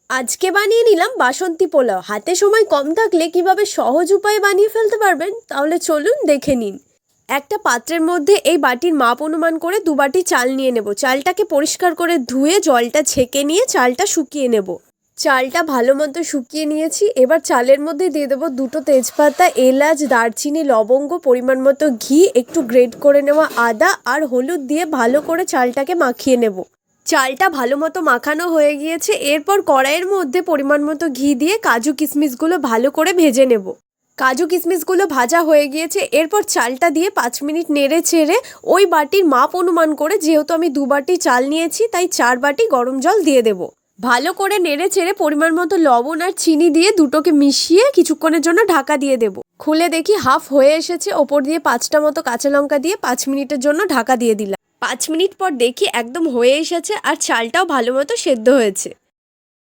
আজকে বানিয়ে নিলাম বাসন্তী পোলাও। হাতে সময় কম থাকলে কিভাবে সহজ উপায়ে বানিয়ে ফেলতে পারবেন তাহলে চলুন দেখে নিন। একটা পাত্রের মধ্যে এই বাটির মাপ অনুমান করে 2 বাটি চাল নিয়ে নেব। চালটাকে পরিষ্কার করে ধুয়ে জলটা ছেঁকে নিয়ে চালটা শুকিয়ে নেব। চালটা ভালো মতো শুকিয়ে নিয়েছি। এবার চালের মধ্যে দিয়ে দেবো 2টো তেজপাতা, এলাচ, দারচিনি, লবঙ্গ, পরিমাণ মতো ঘি, একটু গ্রেট করে নেওয়া আদা আর হলুদ দিয়ে ভালো করে চালটাকে মাখিয়ে নেব। চালটা ভালো মতো মাখানো হয়ে গিয়েছে। এরপর কড়াইয়ের মধ্যে পরিমাণ মতো ঘি দিয়ে কাজু কিশমিশগুলো ভালো করে ভেজে নেব। কাজু কিশমিশগুলো ভাজা হয়ে গিয়েছে। এরপর চালটা দিয়ে 5 মিনিট নেড়ে চেড়ে ওই বাটির মাপ অনুমান করে, যেহেতু আমি 2 বাটি চাল নিয়েছি তাই 4 বাটি গরম জল দিয়ে দেব। ভালো করে নেড়ে চেড়ে পরিমাণ মতো লবণ আর চিনি দিয়ে দুটোকে মিশিয়ে কিছুক্ষণের জন্য ঢাকা দিয়ে দেব। খুলে দেখি হাফ হয়ে এসেছে। ওপর দিয়ে 5টা মতো কাঁচা লঙ্কা দিয়ে 5 মিনিটের জন্য ঢাকা দিয়ে দিলাম। 5 মিনিট পর দেখি একদম হয়ে এসেছে আর চালটাও ভালো মতো সেদ্ধ হয়েছে।